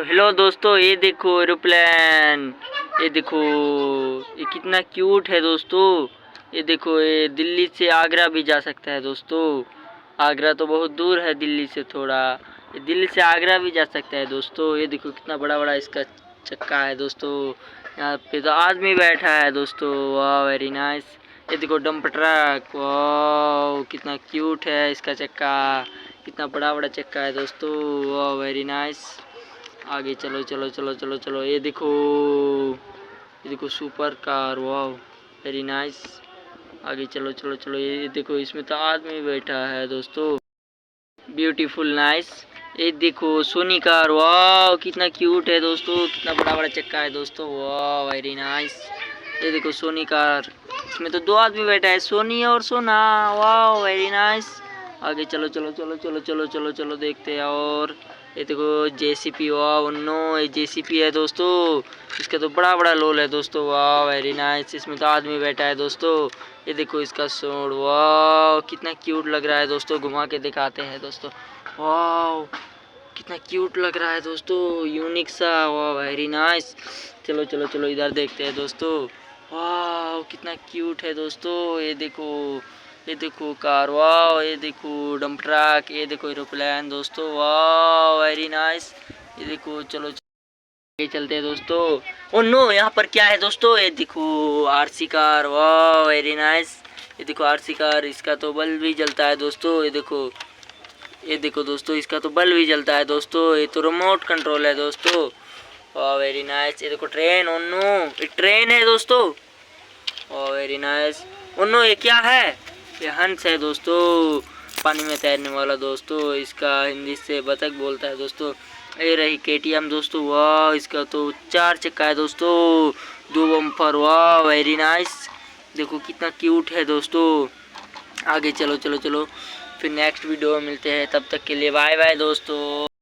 Hello दोस्तों, ये देखो एरोप्लेन। ये देखो, ये कितना क्यूट है दोस्तों। ये देखो, ये दिल्ली से आगरा भी जा सकता है दोस्तों। आगरा तो बहुत दूर है दिल्ली से थोड़ा। ये दिल्ली से आगरा भी जा सकता है दोस्तों। ये देखो कितना बड़ा बड़ा इसका चक्का है दोस्तों। यहाँ पे तो आदमी बैठा है दोस्तों। वाह, वेरी नाइस। ये देखो डंप ट्रक। वाह, कितना क्यूट है इसका चक्का। कितना बड़ा बड़ा चक्का है दोस्तों। वाह, वेरी नाइस। आगे चलो चलो चलो चलो चलो। ये देखो सुपर कार। वाह, वेरी नाइस। आगे चलो चलो चलो। ये देखो, इसमें तो आदमी बैठा है दोस्तों। Beautiful nice. ये देखो सोनी कार। वाह, कितना क्यूट है दोस्तों। कितना बड़ा बड़ा चक्का है दोस्तों। वाह, वेरी नाइस। ये देखो सोनी कार। इसमें तो दो आदमी बैठा है, सोनी और सोना। वाह, वेरी नाइस। आगे चलो चलो चलो चलो चलो चलो चलो देखते हैं। और ये देखो जेसीपी। वाह नो, ये जेसीपी है दोस्तों। इसका तो बड़ा बड़ा लोल है दोस्तों। वाह, वेरी नाइस। इसमें तो आदमी बैठा है दोस्तों। ये देखो इसका सूंड। वाह, कितना क्यूट लग रहा है दोस्तों। घुमा के दिखाते हैं दोस्तों। वाह, कितना क्यूट लग रहा है दोस्तों। यूनिक सा। वाह, वेरी नाइस। चलो चलो चलो इधर देखते हैं दोस्तों। वाह, कितना क्यूट है दोस्तों। ये देखो कार। वाह, ये देखो डंप ट्रक। ये देखो एरोप्लेन दोस्तों। वाह, वेरी नाइस। ये देखो चलो आगे चलते हैं दोस्तों। ओ नो, यहाँ पर क्या है दोस्तों। ये देखो आरसी कार। वाह, वेरी नाइस। ये देखो आरसी कार। इसका तो बल्ब भी जलता है दोस्तों। ये देखो दोस्तों, इसका तो बल्ब भी जलता है दोस्तों। ये तो रिमोट कंट्रोल है दोस्तों। वाह, वेरी नाइस। ये देखो ट्रेन। ओ नो, ये ट्रेन है दोस्तों। वाह, वेरी नाइस। ओ नो, ये क्या है। ये हंस है दोस्तों, पानी में तैरने वाला दोस्तों। इसका हिंदी से बतख बोलता है दोस्तों। ये रही केटीएम दोस्तों। वाह, इसका तो 4 चक्का है दोस्तों, 2 बम्पर। वाह, वेरी नाइस। देखो कितना क्यूट है दोस्तों। आगे चलो चलो चलो, फिर नेक्स्ट वीडियो में मिलते हैं। तब तक के लिए बाय बाय दोस्तों।